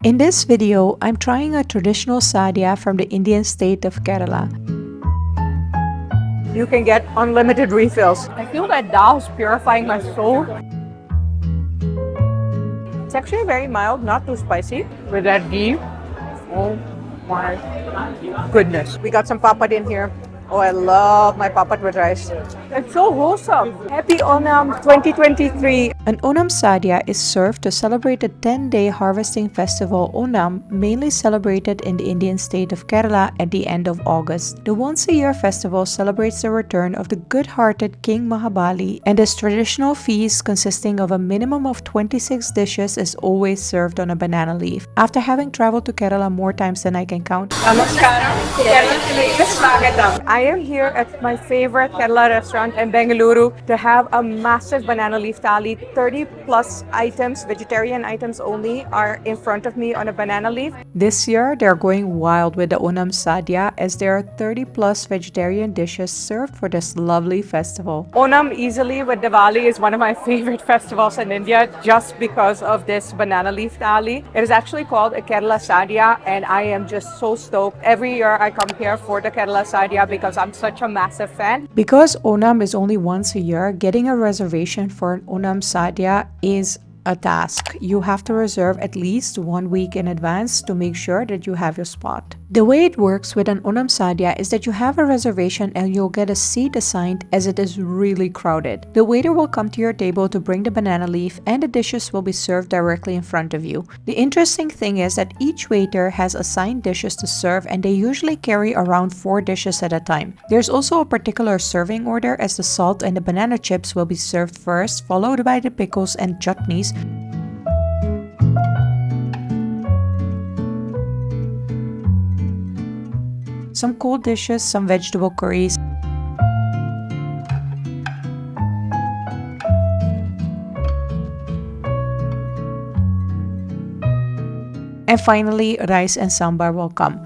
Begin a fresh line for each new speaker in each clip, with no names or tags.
In this video, I'm trying a traditional sadhya from the Indian state of Kerala.
You can get unlimited refills. I feel that dal is purifying my soul. It's actually very mild, not too spicy. With that ghee, oh my goodness. We got some papad in here. Oh, I love my papad with rice. It's so wholesome. Happy Onam 2023.
An Onam sadhya is served to celebrate the 10-day harvesting festival Onam, mainly celebrated in the Indian state of Kerala at the end of August. The once-a-year festival celebrates the return of the good-hearted King Mahabali, and this traditional feast consisting of a minimum of 26 dishes is always served on a banana leaf. After having traveled to Kerala more times than I can count,
I am here at my favorite Kerala restaurant in Bengaluru to have a massive banana leaf thali. 30 plus items, vegetarian items only, are in front of me on a banana leaf.
this year they're going wild with the Onam sadhya as there are 30 plus vegetarian dishes served for this lovely festival.
Onam easily with Diwali is one of my favorite festivals in India just because of this banana leaf thali. It is actually called a Kerala sadhya and I am just so stoked. Every year I come here for the Kerala sadhya because I'm such a massive fan.
Because Onam is only once a year, getting a reservation for an Onam sadhya is a task. You have to reserve at least 1 week in advance to make sure that you have your spot. The way it works with an Onam sadhya is that you have a reservation and you'll get a seat assigned as it is really crowded. The waiter will come to your table to bring the banana leaf and the dishes will be served directly in front of you. The interesting thing is that each waiter has assigned dishes to serve and they usually carry around 4 dishes at a time. There's also a particular serving order as the salt and the banana chips will be served first, followed by the pickles and chutneys. Some cold dishes, some vegetable curries. And finally, rice and sambar will come.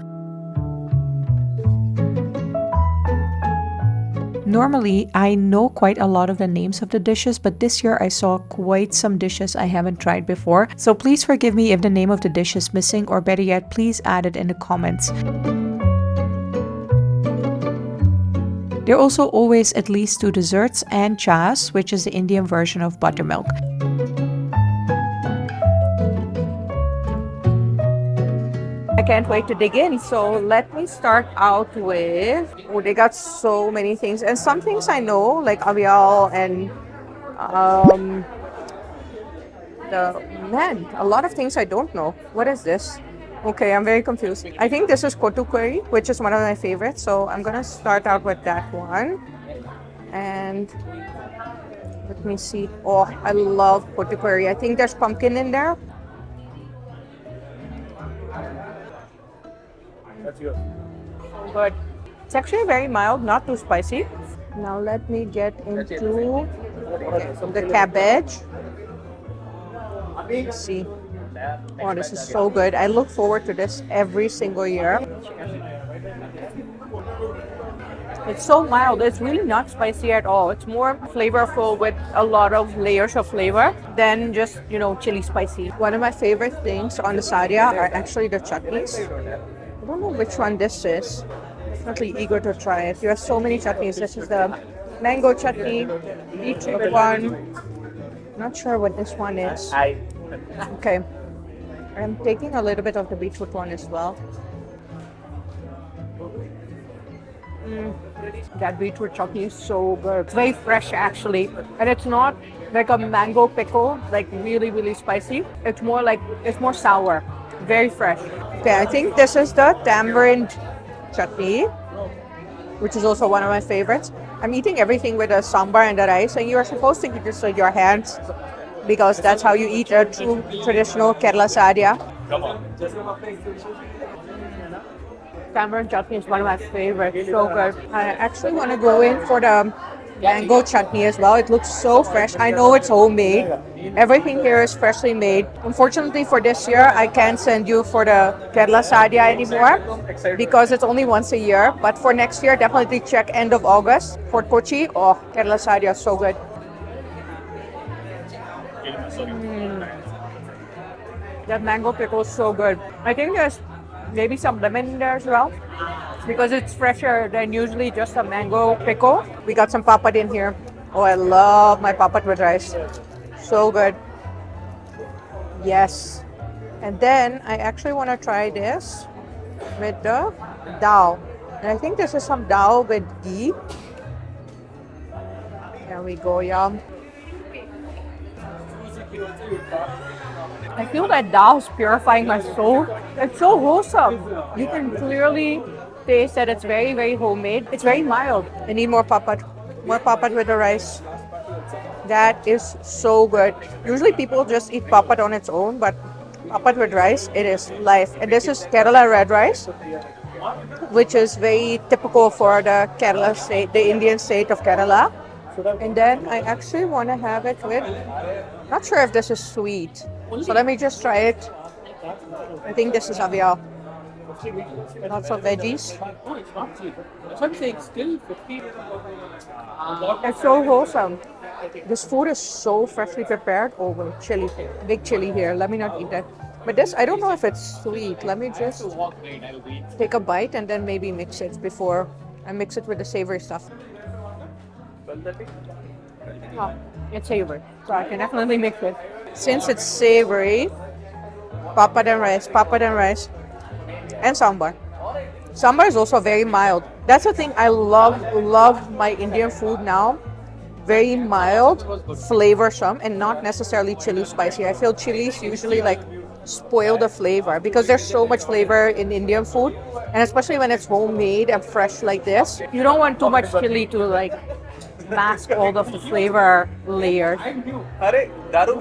Normally, I know quite a lot of the names of the dishes, but this year I saw quite some dishes I haven't tried before. So please forgive me if the name of the dish is missing, or better yet, please add it in the comments. There are also always at least 2 desserts and chas, which is the Indian version of buttermilk.
I can't wait to dig in. So let me start out with, oh, they got so many things. And some things I know, like avial and a lot of things I don't know. What is this? Okay, I'm very confused. I think this is kotu curry, which is one of my favorites. So I'm gonna start out with that one. And let me see. Oh, I love kotu curry. I think there's pumpkin in there.
That's yours.
But it's actually very mild, not too spicy. Now let me get into the cabbage. Let's see. Oh, this is so good. I look forward to this every single year. It's so mild. It's really not spicy at all. It's more flavorful with a lot of layers of flavor than just, chili spicy. One of my favorite things on the sadhya are actually the chutneys. I don't know which one this is. Definitely eager to try it. There are so many chutneys. This is the mango chutney, beetroot one. Not sure what this one is. Okay. I'm taking a little bit of the beetroot one as well. That beetroot chutney is so good. It's very fresh actually. And it's not like a mango pickle, like really, really spicy. It's more sour. Very fresh. Okay, I think this is the tamarind chutney, which is also one of my favorites. I'm eating everything with the sambar and the rice, and you are supposed to eat this with your hands because that's how you eat a true traditional Kerala sadhya.
Come on.
Tamarind chutney is one of my favorites. So good. I actually want to go in for the mango chutney as well. It looks so fresh. I know it's homemade. Everything here is freshly made. Unfortunately for this year, I can't send you for the Kerala sadhya anymore because it's only once a year. But for next year, definitely check end of August for Kochi. Oh, Kerala sadhya is so good. That mango pickle is so good. I think there's maybe some lemon in there as well because it's fresher than usually just a mango pickle. We got some papad in here. Oh, I love my papad with rice. So good. Yes. And then I actually want to try this with the dal. And I think this is some dal with ghee. There we go, yum. I feel that dal is purifying my soul. It's so wholesome. You can clearly taste that it's very, very homemade. It's very mild. I need more papad. More papad with the rice. That is so good. Usually people just eat papad on its own, but papad with rice, it is life. And this is Kerala red rice, which is very typical for the Kerala state, the Indian state of Kerala. And then I actually want to have it with, not sure if this is sweet. So let me just try it. I think this is avial. Lots of veggies. It's so wholesome. This food is so freshly prepared. Oh, well, chili. Big chili here. Let me not eat that. But this, I don't know if it's sweet. Let me just take a bite and then maybe mix it before I mix it with the savory stuff. Oh, it's savory. So I can definitely mix it. Since it's savory, papad and rice, and sambar. Sambar is also very mild. That's the thing I love my Indian food now. Very mild, flavorsome, and not necessarily chili spicy. I feel chilies usually like spoil the flavor because there's so much flavor in Indian food, and especially when it's homemade and fresh like this. You don't want too much chili to like mask all of the flavor layers.
अरे दारू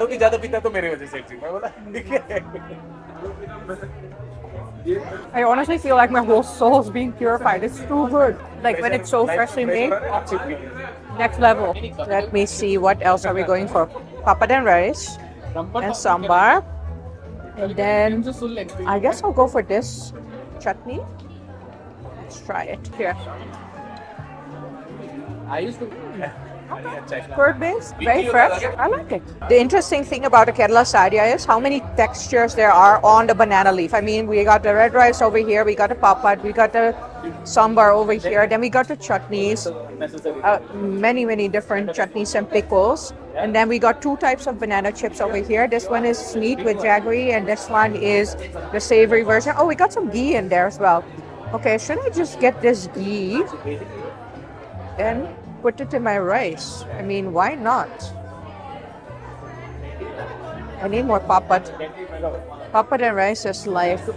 भी ज्यादा पीता तो मेरे वजह से actually. मैं बोला ठीक है.
I honestly feel like my whole soul is being purified. It's too good. Like when it's so freshly made, next level. Let me see, what else are we going for? Papad and rice and sambar. And then I guess I'll go for this chutney. Let's try it. Here.
I used to.
Curd base, very fresh. I like it. The interesting thing about the Kerala sadhya is how many textures there are on the banana leaf. I mean, we got the red rice over here, we got the papad, we got the sambar over here, then we got the chutneys, many different chutneys and pickles. And then we got two types of banana chips over here. This one is sweet with jaggery, and this one is the savory version. Oh, we got some ghee in there as well. Okay, should I just get this ghee and put it in my rice? I mean, why not? I need more papad. Papad and rice is life.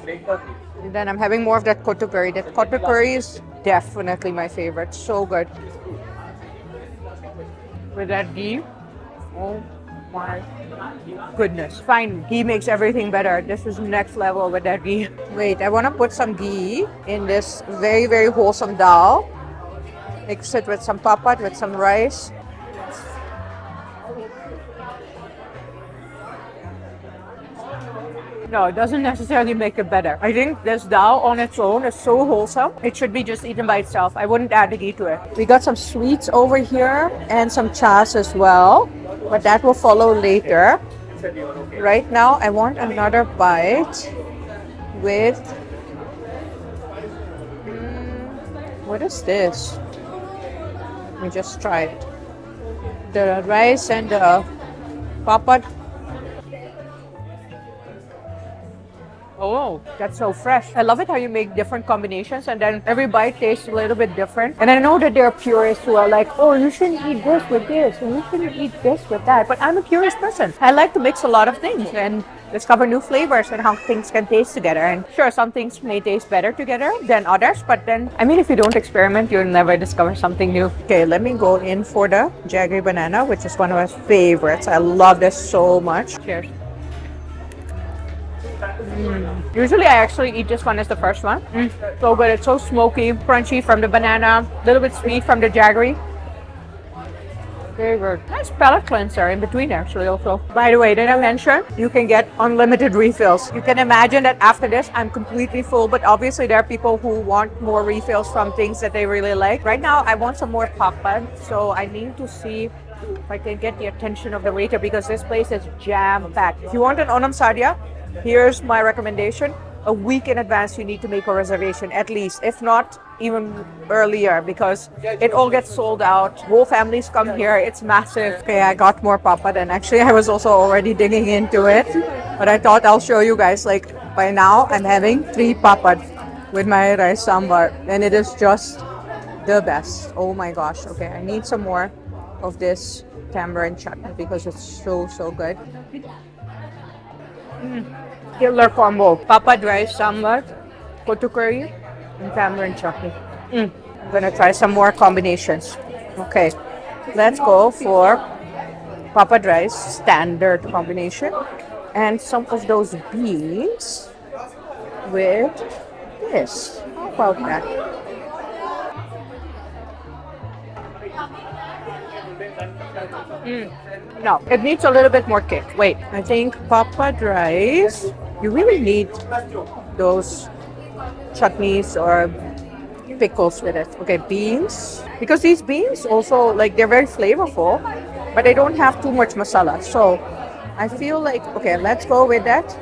And then I'm having more of that kotu curry. That kotu curry is definitely my favorite. So good. With that ghee, oh my goodness. Fine, ghee makes everything better. This is next level with that ghee. Wait, I want to put some ghee in this very wholesome dal. Mix it with some papad, with some rice. No, it doesn't necessarily make it better. I think this dal on its own is so wholesome. It should be just eaten by itself. I wouldn't add the ghee to it. We got some sweets over here and some chas as well, but that will follow later. Right now, I want another bite with... what is this? Let me just try it. The rice and the papad. Oh, that's so fresh. I love it how you make different combinations and then every bite tastes a little bit different. And I know that there are purists who are like, oh, you shouldn't eat this with this and you shouldn't eat this with that. But I'm a curious person. I like to mix a lot of things and discover new flavors and how things can taste together. And sure, some things may taste better together than others, but then, I mean, if you don't experiment, you'll never discover something new. Okay, let me go in for the jaggery banana, which is one of my favorites. I love this so much. Cheers. Usually I actually eat this one as the first one. So good. It's so smoky, crunchy from the banana, a little bit sweet from the jaggery. Very good. Nice palate cleanser in between actually also. By the way, did I mention you can get unlimited refills? You can imagine that after this I'm completely full, but obviously there are people who want more refills from things that they really like. Right now I want some more papad, so I need to see If I can get the attention of the waiter, because this place is jam-packed. If you want an Onam Sadia, here's my recommendation. A week in advance, you need to make a reservation at least, if not even earlier, because it all gets sold out. Whole families come here. It's massive. Okay, I got more papad, and actually I was also already digging into it, but I thought I'll show you guys. Like, by now, I'm having 3 papad with my rice sambar, and it is just the best. Oh my gosh. Okay, I need some more of this tamarind chutney because it's so good. Killer combo. Papad rice sambar, kotu curry, and tamarind chutney. I'm gonna try some more combinations. Okay, let's go for papad rice, standard combination, and some of those beans with this. How about that? No, it needs a little bit more kick. Wait, I think papad rice, you really need those chutneys or pickles with it. Okay, beans. Because these beans also, like, they're very flavorful, but they don't have too much masala. So I feel like, okay, let's go with that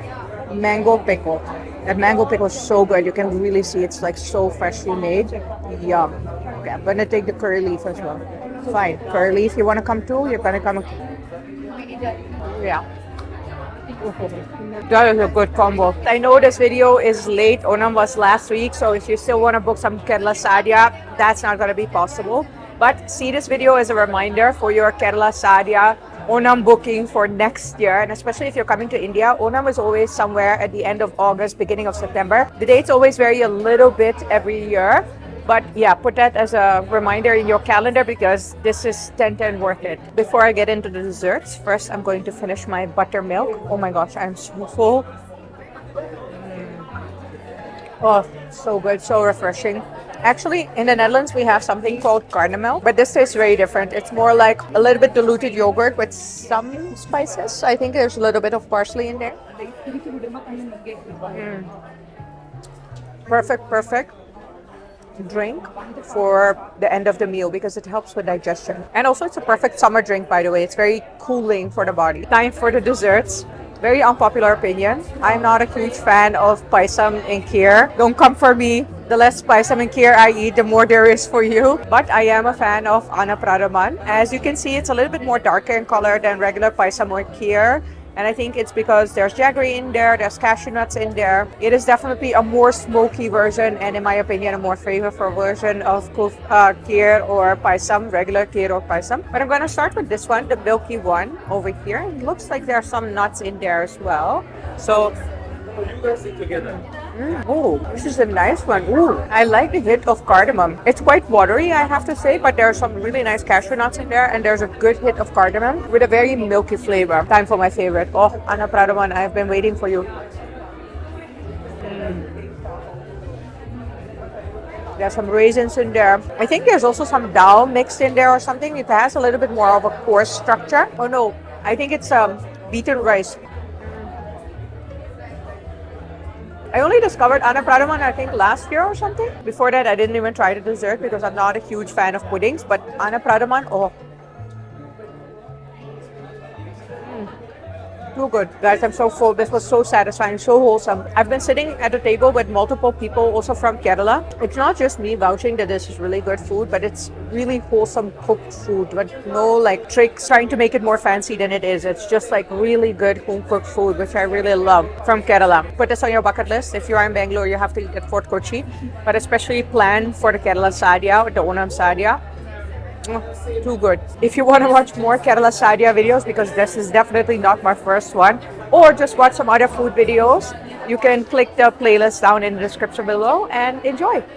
mango pickle. That mango pickle is so good. You can really see it's like so freshly made. Yum. Okay, I'm gonna take the curry leaf as well. Fine. Curry leaf, you wanna come too? You're gonna come. Yeah. That is a good combo. I know this video is late. Onam was last week, so if you still want to book some Kerala Sadhya, that's not going to be possible. But see this video as a reminder for your Kerala Sadhya Onam booking for next year. And especially if you're coming to India, Onam is always somewhere at the end of August, beginning of September. The dates always vary a little bit every year. But yeah, put that as a reminder in your calendar because this is 10 worth it. Before I get into the desserts, first I'm going to finish my buttermilk. Oh my gosh, I'm so full. Oh, so good, so refreshing. Actually, in the Netherlands, we have something called caramel, but this tastes very different. It's more like a little bit diluted yogurt with some spices. I think there's a little bit of parsley in there. Perfect drink for the end of the meal because it helps with digestion. And also it's a perfect summer drink, by the way. It's very cooling for the body. Time for the desserts. Very unpopular opinion. I'm not a huge fan of paisam and kheer. Don't come for me. The less paisam and kheer I eat, the more there is for you. But I am a fan of Ana Pradaman. As you can see, it's a little bit more darker in color than regular paisam or kheer. And I think it's because there's jaggery in there, there's cashew nuts in there. It is definitely a more smoky version and, in my opinion, a more flavorful version of kheer or paisam, regular kheer or paisam. But I'm going to start with this one, the milky one over here. It looks like there are some nuts in there as well. So you guys eat together. Oh, this is a nice one. Ooh, I like the hit of cardamom. It's quite watery, I have to say, but there are some really nice cashew nuts in there, and there's a good hit of cardamom with a very milky flavor. Time for my favorite. Oh, Ana Pradaman, I've been waiting for you. There's some raisins in there. I think there's also some dal mixed in there or something. It has a little bit more of a coarse structure. Oh no, I think it's beaten rice. I only discovered Ana Pradaman, I think, last year or something. Before that, I didn't even try the dessert because I'm not a huge fan of puddings. But Ana Pradaman, oh. Too good. Guys, I'm so full. This was so satisfying, so wholesome. I've been sitting at a table with multiple people also from Kerala. It's not just me vouching that this is really good food, but it's really wholesome cooked food, but no like tricks trying to make it more fancy than it is. It's just like really good home cooked food, which I really love from Kerala. Put this on your bucket list. If you are in Bangalore, you have to eat at Fort Kochi, but especially plan for the Kerala Sadhya or the Onam Sadhya. Too good. If you want to watch more Kerala Sadhya videos, because this is definitely not my first one, or just watch some other food videos, you can click the playlist down in the description below and enjoy.